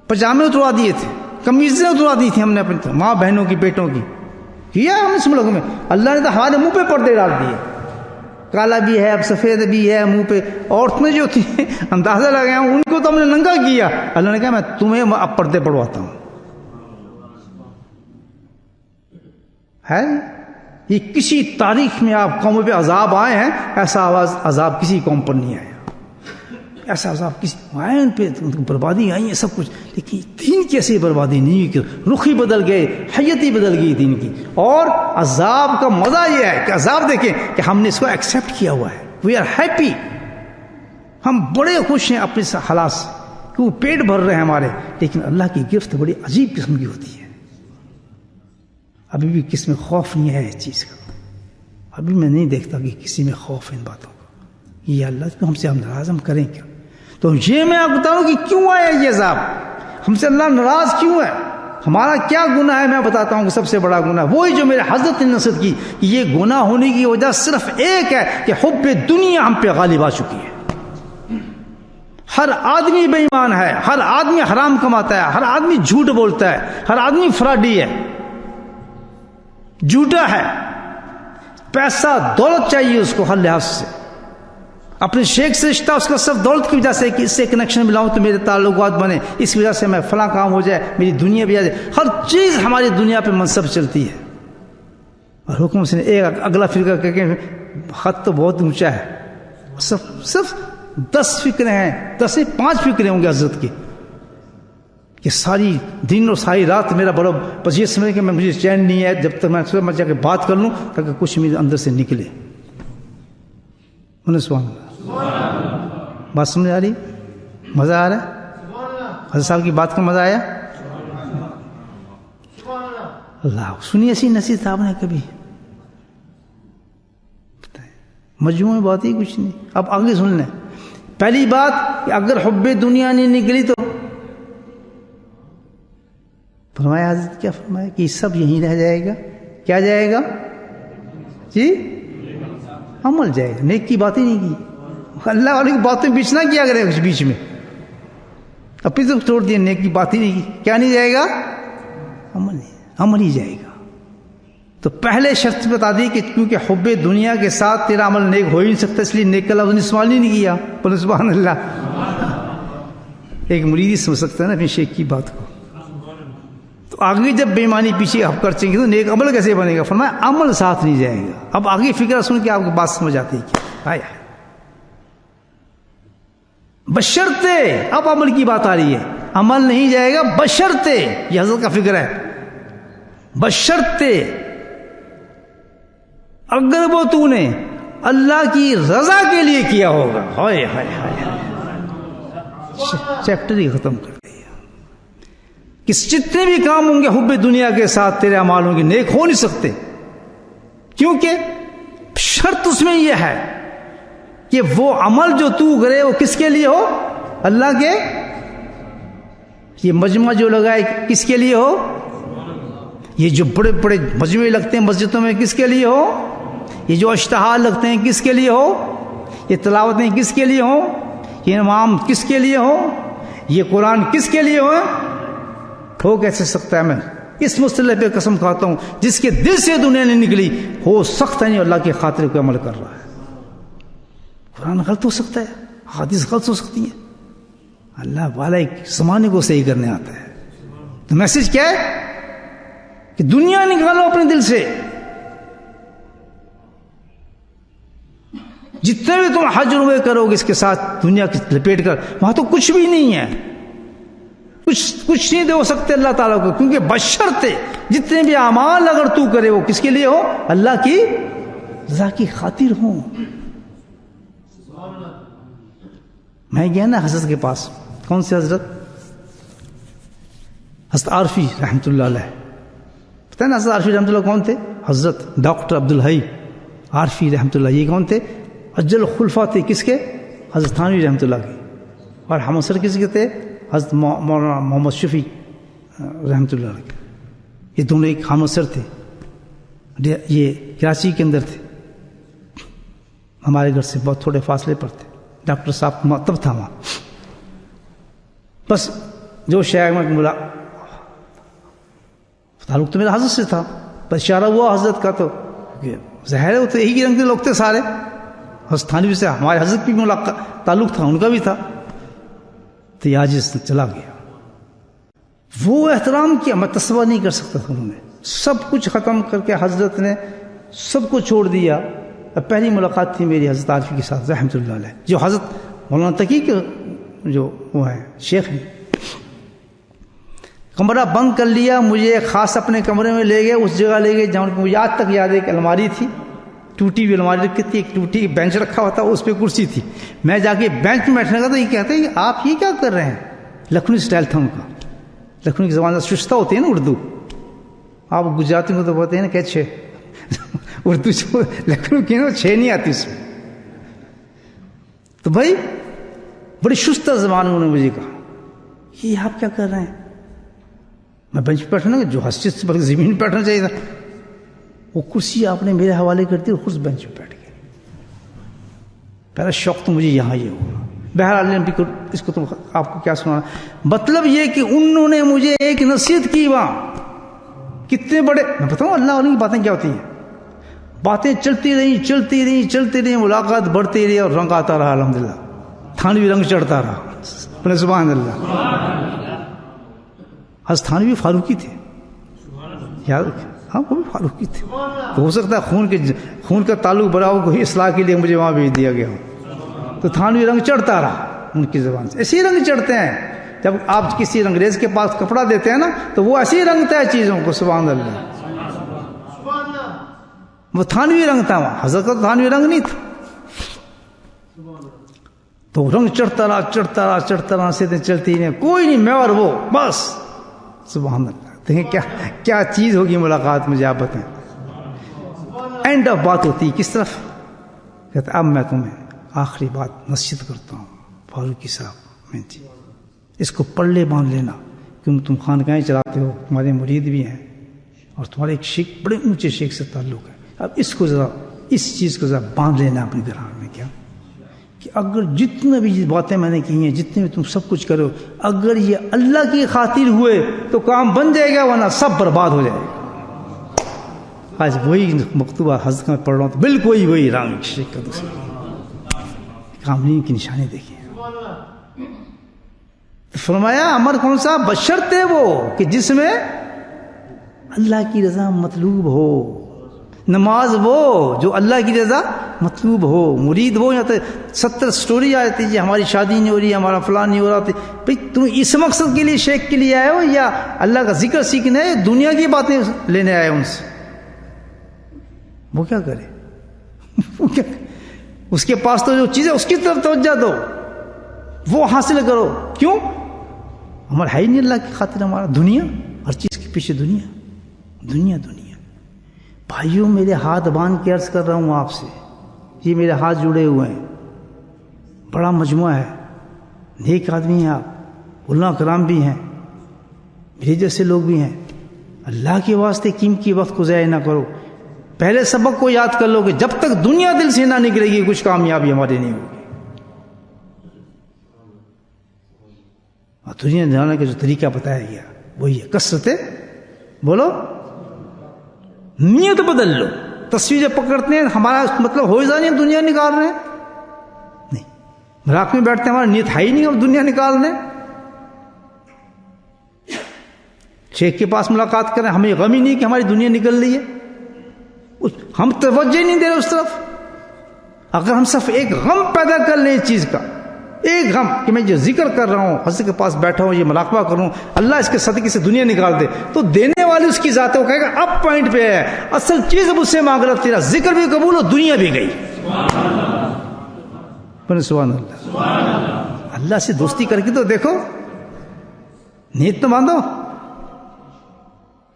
پجامے اتروا دیے تھے، قمیضیں اتروا دی تھی ہم نے اپنی ماں بہنوں کی، بیٹوں کی. کیا ہم اس ملک میں؟ اللہ نے تو ہمارے منہ پہ پردے ڈال دیے. کالا بھی ہے، اب سفید بھی ہے منہ پہ. عورتیں جو تھی اندازہ لگایا ان کو تو ہم نے ننگا کیا. اللہ نے کہا میں تمہیں اب پردے پڑواتا ہوں. ہے یہ کسی تاریخ میں آپ قوموں پہ عذاب آئے ہیں، ایسا عذاب کسی قوم پر نہیں آیا، ایسا عذاب کسی آئے ان پہ بربادی آئی ہے سب کچھ، لیکن دین کی ایسی بربادی نہیں ہوئی کہ رخ ہی بدل گئے، حیت ہی بدل گئی دین کی۔ اور عذاب کا مزہ یہ ہے کہ عذاب دیکھیں کہ ہم نے اس کو ایکسیپٹ کیا ہوا ہے، وی آر ہیپی، ہم بڑے خوش ہیں اپنے حالات سے کہ وہ پیٹ بھر رہے ہیں ہمارے، لیکن اللہ کی گرفت بڑی عجیب قسم کی ہوتی ہے۔ ابھی بھی کس میں خوف نہیں ہے اس چیز کا، ابھی میں نہیں دیکھتا کہ کسی میں خوف ہے ان باتوں کا، یہ اللہ کو ہم سے ہم ناراض ہم کریں کیا؟ تو یہ میں آپ بتاؤں کہ کیوں آیا یہ عذاب، ہم سے اللہ ناراض کیوں ہے، ہمارا کیا گناہ ہے؟ میں بتاتا ہوں کہ سب سے بڑا گناہ وہی جو میرے حضرت نے نصیحت کی کہ یہ گناہ ہونے کی وجہ صرف ایک ہے کہ حب دنیا ہم پہ غالب آ چکی ہے۔ ہر آدمی بے ایمان ہے، ہر آدمی حرام کماتا ہے، ہر آدمی جھوٹ بولتا ہے، ہر آدمی فراڈی ہے، جھوٹا ہے، پیسہ دولت چاہیے اس کو ہر لحاظ سے، اپنے شیخ سے رشتہ اس کا صرف دولت کی وجہ سے کہ اس سے کنیکشن ملاؤں تو میرے تعلقات بنے، اس وجہ سے میں فلاں کام ہو جائے، میری دنیا بھی آ جائے، ہر چیز ہماری دنیا پہ منصب چلتی ہے۔ اور حکم سے ایک اگلا فرقہ کہ خط تو بہت اونچا ہے، صرف 10 فکریں ہیں، 10 سے 5 فکریں ہوں گے حضرت کی، کہ ساری دن اور ساری رات میرا بڑا بس یہ سمجھ کہ مجھے چین نہیں ہے جب تک میں جا کے بات کر لوں تاکہ کچھ میرے اندر سے نکلے۔ سبحان اللہ، بات سمجھ آ رہی، مزہ آ رہا ہے؟ حضرت صاحب کی بات کا مزہ آیا؟ اللہ سنی ایسی نصیحت آپ نے کبھی؟ مجموعی بات ہی کچھ نہیں۔ اب آگے سن لیں، پہلی بات کہ اگر حب دنیا نہیں نکلی تو فرمایا، حضرت کیا فرمایا کہ سب یہیں رہ جائے گا، کیا جائے گا جی؟ عمل جائے گا، نیک کی بات ہی نہیں کی، اللہ والی کی باتیں بیچ نہ کیا کرے اس بیچ میں، اپنی طرف چھوڑ دیا، نیک کی بات ہی نہیں کی، کیا نہیں جائے گا؟ عمل نہیں، عمل ہی جائے گا۔ تو پہلے شرط بتا دی کہ کیونکہ حب دنیا کے ساتھ تیرا عمل نیک ہو ہی نہیں سکتا، اس لیے نیک کا لفظ نے سوال ہی نہیں کیا۔ بولے سبحان اللہ۔ ایک مرید ہی سمجھ سکتا ہے نا اپنی شیخ کی بات کو۔ تو آگے جب بے ایمانی پیچھے ہم کر چاہیں گے تو نیک عمل کیسے بنے گا؟ فرمایا عمل ساتھ نہیں جائے گا۔ اب آگے فکر سن کے آپ کو بات سمجھ آتی ہے کیا آیا، بشرطے، اب عمل کی بات آ رہی ہے، عمل نہیں جائے گا بشرطے، یہ حضرت کا فکر ہے، بشرطے اگر وہ تو نے اللہ کی رضا کے لیے کیا ہوگا۔ ہائے ہائے ہائے، چیپٹر ہی ختم کر دیا کہ جتنے بھی کام ہوں گے حب دنیا کے ساتھ تیرے اعمال ہوں گے، نیک ہو نہیں سکتے، کیونکہ شرط اس میں یہ ہے کہ وہ عمل جو تو کرے وہ کس کے لیے ہو؟ اللہ کے۔ یہ مجمع جو لگائے کس کے لیے ہو؟ یہ جو بڑے بڑے مجموعے لگتے ہیں مسجدوں میں کس کے لیے ہو؟ یہ جو اشتہار لگتے ہیں کس کے لیے ہو؟ یہ تلاوتیں کس کے لیے ہوں؟ یہ امام کس کے لیے ہو؟ یہ قرآن کس کے لیے ہو کیسے سکتا ہے؟ میں اس مصطلح پہ قسم کھاتا ہوں جس کے دل سے دنیا نہیں نکلی ہو سکتا نہیں اللہ کی خاطر کو عمل کر رہا ہے۔ قرآن غلط ہو سکتا ہے، حدیث غلط ہو سکتی ہے، اللہ والا ایک زمانے کو صحیح کرنے آتا ہے۔ تو میسج کیا ہے کہ دنیا نکالو اپنے دل سے، جتنے بھی تم حج عمرے کرو گے اس کے ساتھ دنیا کی لپیٹ کر، وہاں تو کچھ بھی نہیں ہے، کچھ نہیں دے سکتے اللہ تعالیٰ کو، کیونکہ بشرطے جتنے بھی اعمال اگر تو کرے وہ کس کے لیے ہو؟ اللہ کی رضا کی خاطر ہوں۔ میں گیا نا حضرت کے پاس، کون سے حضرت؟ حضرت عارفی رحمۃ اللہ علیہ، پتہ ہے نا حضرت عارفی رحمۃ اللہ کون تھے؟ حضرت ڈاکٹر عبدالحی عارفی رحمۃ اللہ، یہ کون تھے؟ اجل خلفاء تھے کس کے؟ حضرت تھانوی رحمۃ اللہ کے۔ اور ہم سر کس کے تھے؟ حضرت مولانا محمد شفیع رحمۃ اللہ علیہ۔ یہ دونوں ایک ہم سر تھے، یہ کراچی کے اندر تھے، ہمارے گھر سے بہت تھوڑے فاصلے پر تھے۔ ڈاکٹر صاحب مکتب تھا وہاں، بس جو شہر میں ملا تعلق تو میرا حضرت سے تھا، بس اشارہ ہوا حضرت کا، تو ظاہر ہے وہ تو یہی رنگ کے لوگ تھے سارے، حضرت تھانوی سے ہمارے حضرت کی ملاقات تعلق تھا، ان کا بھی تھا، تو یہ آج چلا گیا۔ وہ احترام کیا میں تصور نہیں کر سکتا تھا، انہوں نے سب کچھ ختم کر کے حضرت نے سب کو چھوڑ دیا. پہلی ملاقات تھی میری حضرت عارفی کے ساتھ رحمۃ اللہ علیہ, جو حضرت مولانا تقی کے جو وہ ہیں شیخ ہیں. کمرہ بند کر لیا, مجھے خاص اپنے کمرے میں لے گئے, اس جگہ لے گئے جہاں مجھے آج تک یاد ہے. ایک الماری تھی, ٹوٹی ہوئی الماری رکھی تھی, ایک ٹوٹی بینچ رکھا ہوا تھا, اس پہ کرسی تھی. میں جا کے بینچ میں بیٹھنے کا تو یہ کہتے ہیں کہ آپ یہ کیا کر رہے ہیں. لکھنؤ اسٹائل تھا ان کا, لکھنؤ کی زبان سے شستہ ہوتی ہے نا اردو, آپ گجراتی میں تو بولتے ہیں نا کہ چھ, اردو لکھنؤ کی نا چھ نہیں آتی اس میں. تو بھائی بڑی شستہ زبان انہوں نے مجھے کہا یہ آپ کیا کر رہے ہیں. میں بینچ پہ بیٹھنا, جو حسیت سے بلکہ زمین پہ بیٹھنا چاہیے تھا. وہ کرسی آپ نے میرے حوالے کر دی اور خود بینچ پہ بیٹھ گئے. پہلا شوق تو مجھے یہاں یہ ہوا. بہرحال اس کو تو آپ کو کیا سنانا, مطلب یہ کہ انہوں نے مجھے ایک نصیحت کی وہاں. کتنے بڑے, میں بتاؤں اللہ والوں کی باتیں کیا ہوتی ہیں. باتیں چلتی رہیں, ملاقات بڑھتی رہی اور رنگ آتا رہا. الحمدللہ تھانوی رنگ چڑھتا رہا. اپنے سبحان اللہ. حضرت تھانوی فاروقی تھے, یاد رکھیں. ہاں وہ بھی فاروقی تھے. تو ہو سکتا ہے خون کا تعلق بڑا ہو, کوئی اصلاح کے لیے مجھے وہاں بھیج دیا گیا ہو. تو تھانوی رنگ چڑھتا رہا ان کی زبان سے. ایسے ہی رنگ چڑھتے ہیں. جب آپ کسی انگریز کے پاس کپڑا دیتے ہیں نا تو وہ ایسے ہی رنگتا ہے چیزوں کو. سبحان اللہ. وہ تھانوی رنگ تھا وہاں, حضرت کا تھانوی رنگ نہیں تھا. تو رنگ چڑھتا رہا سے چلتی نہیں, کوئی نہیں, میں اور وہ بس. سبحان اللہ. دیکھیں کیا چیز ہوگی ملاقات, مجھے آپ بتائیں. اینڈ آف بات ہوتی کس طرف, کہتے اب میں تمہیں آخری بات نصیحت کرتا ہوں فاروقی صاحب, میں جی اس کو پلے باندھ لینا, کیوں تم خانقاہیں چلاتے ہو, تمہارے مرید بھی ہیں اور تمہارے ایک شیخ بڑے اونچے شیخ سے تعلق ہے. اب اس چیز کو ذرا باندھ لینا اپنے گھران میں. کیا کہ اگر جتنے بھی باتیں میں نے کی ہیں, جتنے بھی تم سب کچھ کرو, اگر یہ اللہ کی خاطر ہوئے تو کام بن جائے گا, ورنہ سب برباد ہو جائے گا. آج وہی مکتوبہ حضرت کا میں پڑھ رہا ہوں, تو بالکل وہی رام شیخ کا دوسرا کاملین کی نشانی دیکھیں. فرمایا امر کون سا بشرط ہے وہ کہ جس میں اللہ کی رضا مطلوب ہو, نماز وہ جو اللہ کی رضا مطلوب ہو, مرید وہ. یا تو 70 سٹوری آ جاتی ہے, ہماری شادی نہیں ہو رہی, ہمارا فلان نہیں ہو رہا. بھائی تم اس مقصد کے لیے شیخ کے لیے آئے ہو یا اللہ کا ذکر سیکھنے, دنیا کی باتیں لینے آئے ان سے. وہ کیا کرے, وہ کیا کرے؟ اس کے پاس تو جو چیز ہے اس کی طرف توجہ دو, وہ حاصل کرو. کیوں, ہمارا ہے ہی نہیں اللہ کی خاطر. ہمارا دنیا, ہر چیز کے پیچھے دنیا. بھائیوں میرے ہاتھ باندھ کے عرض کر رہا ہوں آپ سے, یہ میرے ہاتھ جڑے ہوئے ہیں, بڑا مجموعہ ہے, نیک آدمی ہیں آپ, علماء کرام بھی ہیں, میرے جیسے لوگ بھی ہیں. اللہ کے واسطے قیمتی وقت کو ضائع نہ کرو. پہلے سبق کو یاد کر لو کہ جب تک دنیا دل سے نہ نکلے گی کچھ کامیابی ہماری نہیں ہوگی. اور دنیا جانے کا جو طریقہ بتایا گیا وہی ہے کثرت. بولو, نیت بدل لو. تصویریں پکڑتے ہیں, ہمارا مطلب ہو جا نہیں دنیا نکال رہے ہیں, نہیں. مراق میں بیٹھتے ہیں, ہمارا نیت ہے ہی نہیں اب دنیا نکالنے. شیخ کے پاس ملاقات کریں, ہمیں غم ہی نہیں کہ ہماری دنیا نکل رہی ہے, ہم توجہ نہیں دے رہے اس طرف. اگر ہم صرف ایک غم پیدا کر لیں اس چیز کا, ایک غم کہ میں جو ذکر کر رہا ہوں, حضرت کے پاس بیٹھا ہوں, یہ مراقبہ کروں, اللہ اس کے صدقے سے دنیا نکال دے, تو دینے والی اس کی ذات ہے, وہ کہے گا اب پوائنٹ پہ ہے, اصل چیز اب اس سے مانگ رہا, تیرا ذکر بھی قبول ہو, دنیا بھی گئی. سبحان اللہ. اللہ سے دوستی کر کے تو دیکھو, نیت تو باندھو.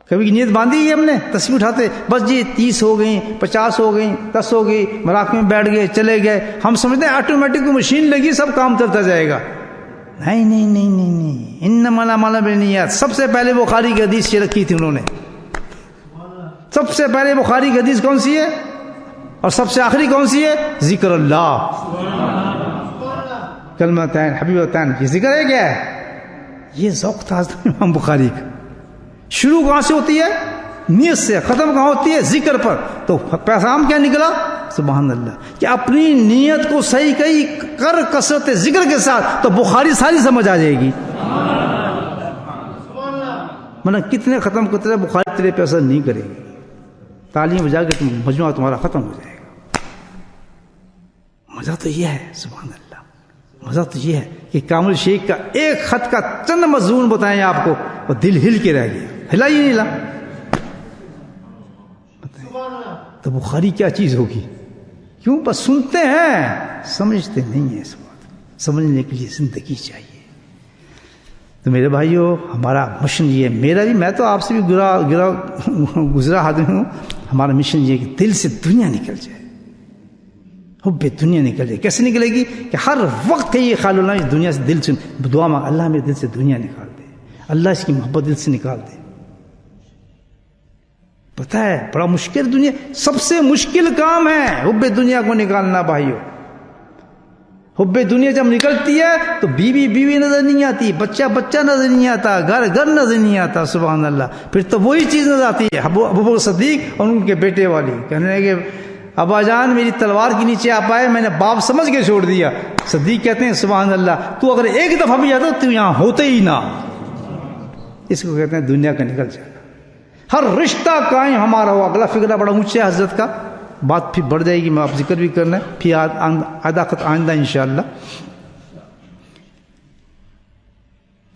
کبھی نیت باندھی ہے ہم نے, تصویر اٹھاتے بس جی 30 ہو گئی, 50 ہو گئی, 10 ہو گئی, مراقبے میں بیٹھ گئے, چلے گئے. ہم سمجھتے ہیں آٹومیٹک مشین لگی, سب کام چلتا جائے گا. نہیں. انما الاعمال بالنیات. سب سے پہلے بخاری کی حدیث یہ رکھی تھی انہوں نے. سب سے پہلے بخاری کی حدیث کون سی ہے اور سب سے آخری کون سی ہے؟ ذکر اللہ. کلمتین حبیبتین, یہ ذکر ہے کیا ہے؟ یہ ذوق تھا امام بخاری کا. شروع کہاں سے ہوتی ہے؟ نیت سے. ختم کہاں ہوتی ہے؟ ذکر پر. تو پیغام کیا نکلا؟ سبحان اللہ, کہ اپنی نیت کو صحیح کہی کر کثرت ذکر کے ساتھ, تو بخاری ساری سمجھ آ جائے گی. مطلب کتنے ختم کرتے بخاری تیرے پہ اثر نہیں کرے گی. تعلیم جا کے مجموعہ تمہارا ختم ہو جائے گا. مزہ تو یہ ہے سبحان اللہ، مزہ تو یہ ہے کہ کامل شیخ کا ایک خط کا چند مضمون بتائیں آپ کو اور دل ہل کے رہ گیا، ہلا ہی نہیں لا. تو بخاری کیا چیز ہوگی؟ کیوں؟ بس سنتے ہیں، سمجھتے نہیں ہیں اس بات. سمجھنے کے لیے زندگی چاہیے. تو میرے بھائیو، ہمارا مشن یہ ہے، میرا بھی، میں تو آپ سے بھی گزرا آدمی ہوں. ہمارا مشن یہ ہے کہ دل سے دنیا نکل جائے، حب دنیا نکل جائے. کیسے نکلے گی؟ کہ ہر وقت یہ خیال ہونا اس دنیا سے دل سے دعا مانگ، اللہ میرے دل سے دنیا نکال دے، اللہ اس کی محبت دل سے نکال دے. پتہ ہے بڑا مشکل، دنیا سب سے مشکل کام ہے حب دنیا کو نکالنا بھائیو. حب دنیا جب نکلتی ہے تو بیوی بیوی نظر نہیں آتی، بچہ بچہ نظر نہیں آتا، گھر گھر نظر نہیں آتا. سبحان اللہ. پھر تو وہی چیز نظر آتی ہے ابو بکر صدیق اور ان کے بیٹے والی. کہنے لگے ابا جان میری تلوار کے نیچے آپ آئے، میں نے باپ سمجھ کے چھوڑ دیا. صدیق کہتے ہیں سبحان اللہ، تو اگر ایک دفعہ بھی جاتا تو یہاں ہوتے ہی نہ. اس کو کہتے ہیں دنیا کا نکل جانا. ہر رشتہ قائم ہمارا ہو. اگلا فکرہ بڑا اونچا ہے حضرت کا، بات پھر بڑھ جائے گی، میں آپ ذکر بھی کرنا ہے پھر آئندہ انشاءاللہ.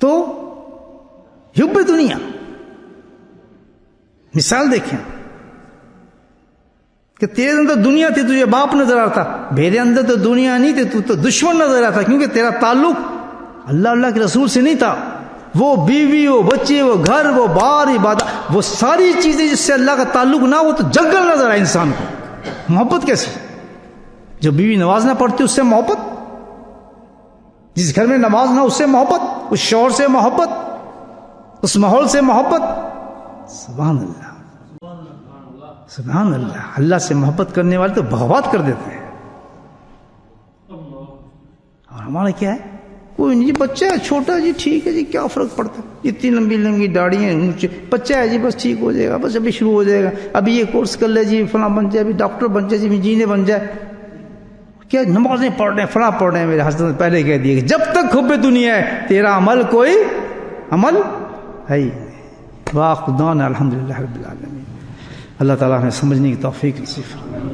تو حب دنیا، مثال دیکھیں کہ تیرے اندر دنیا تھی، تجھے باپ نظر آتا. میرے اندر تو دنیا نہیں تھی، تو دشمن نظر آتا، کیونکہ تیرا تعلق اللہ کے رسول سے نہیں تھا. وہ بیوی، وہ بچے، وہ گھر، وہ بار، عبادت، وہ ساری چیزیں جس سے اللہ کا تعلق نہ ہو تو جنگل نظر آئے انسان کو. محبت کیسی؟ جو بیوی نماز نہ پڑھتی اس سے محبت، جس گھر میں نماز نہ اس سے محبت، اس شوہر سے محبت، اس ماحول سے محبت. سبحان اللہ سبحان اللہ. اللہ سے محبت کرنے والے تو بغاوت کر دیتے ہیں. اور ہمارا کیا ہے؟ کوئی نہیں جی، بچہ ہے چھوٹا جی، ٹھیک ہے جی، کیا فرق پڑتا ہے، اتنی لمبی لمبی داڑھی ہیں، اونچے بچہ ہے جی، بس ٹھیک ہو جائے گا، بس ابھی شروع ہو جائے گا، ابھی یہ کورس کر لے جی، فلاں بن جائے، ابھی ڈاکٹر بن جائے جی، انجینئر بن جائے. کیا نمازیں پڑھ رہے ہیں، فلاں پڑھ رہے ہیں. میرے حضرت نے پہلے کہہ دیا کہ جب تک حب دنیا ہے تیرا عمل کوئی عمل ہے ہی نہیں. واخر دعوانا الحمدللہ رب العالمین. اللہ تعالیٰ ہمیں سمجھنے کی توفیق نصیب فرمائے.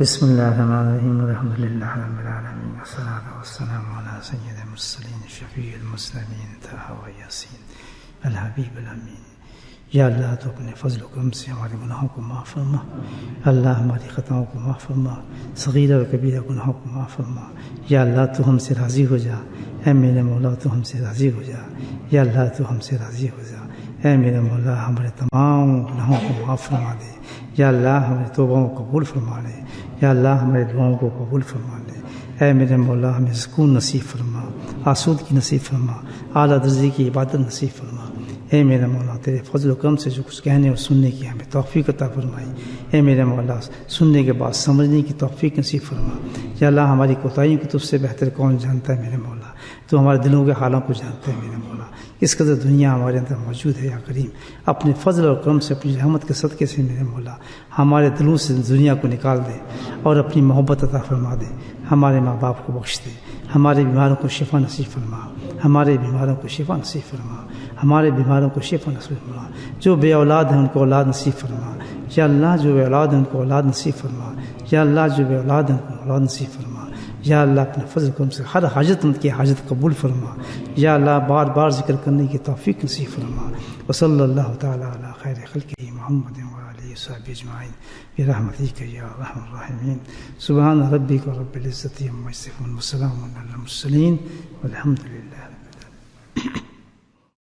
بسم اللہ الرحمن الرحیم. الحمد للہ رب العالمین، والصلاة والسلام علی سید المرسلین شفیع المسلمین طہ و یاسین الحبیب الامین. یا اللہ تو اپنے فضل و کرم سے ہمارے گناہوں کو معاف فرما. اللہ ہماری خطاؤں کو معاف فرما، صغیرہ اور کبیرہ گناہوں کو معاف فرما. یا اللہ تو ہم سے راضی ہو جا. اے میرے مولا تو ہم سے راضی ہو جا. یا اللہ تو ہم سے راضی ہو جا. اے میرے مولا ہمارے تمام گناہوں کو معاف فرما دے. یا اللہ ہمارے توبوں کو قبول فرما لے. یا اللہ ہمارے دعاؤں کو قبول فرما لے. اے میرے مولا ہمیں سکون نصیب فرما، آسودگی نصیب فرما، اعلیٰ درجے کی عبادت نصیب فرما. اے میرے مولا تیرے فضل و کرم سے جو کچھ کہنے اور سننے کی ہمیں توفیق عطا فرمائی. اے میرے مولا سننے کے بعد سمجھنے کی توفیق نصیب فرما. یا اللہ ہماری کوتاہیوں کو تجھ سے بہتر کون جانتا ہے میرے مولا، تو ہمارے دلوں کے حالوں کو جانتا ہے میرے مولا. اس قدر دنیا ہمارے اندر موجود ہے یا کریم، اپنے فضل اور کرم سے اپنی رحمت کے صدقے سے میرے مولا ہمارے دلوں سے دنیا کو نکال دے اور اپنی محبت عطا فرما دے. ہمارے ماں باپ کو بخش دے. ہمارے بیماروں کو شفا نصیب فرما. ہمارے بیماروں کو شفا نصیب فرما. ہمارے بیماروں کو شفا نصیب فرما. جو بے اولاد ہیں ان کو اولاد نصیب فرما. یا اللہ جو بے اولاد ہیں ان کو اولاد نصیب فرما. یا اللہ جو بے اولاد ہیں ان کو اولاد نصیب فرما. یا اللہ اپنے فضل کرم سے ہر حاجت مند کی حاجت قبول فرما. یا اللہ بار بار ذکر کرنے کی توفیق نصیب فرما. وصلی اللہ تعالی علی خیر خلقہ محمد وآلہ وصحبہ اجمعین برحمتک یا ارحم الراحمین. سبحان ربک رب العزۃ عما یصفون وسلام علی المرسلین والحمد للہ.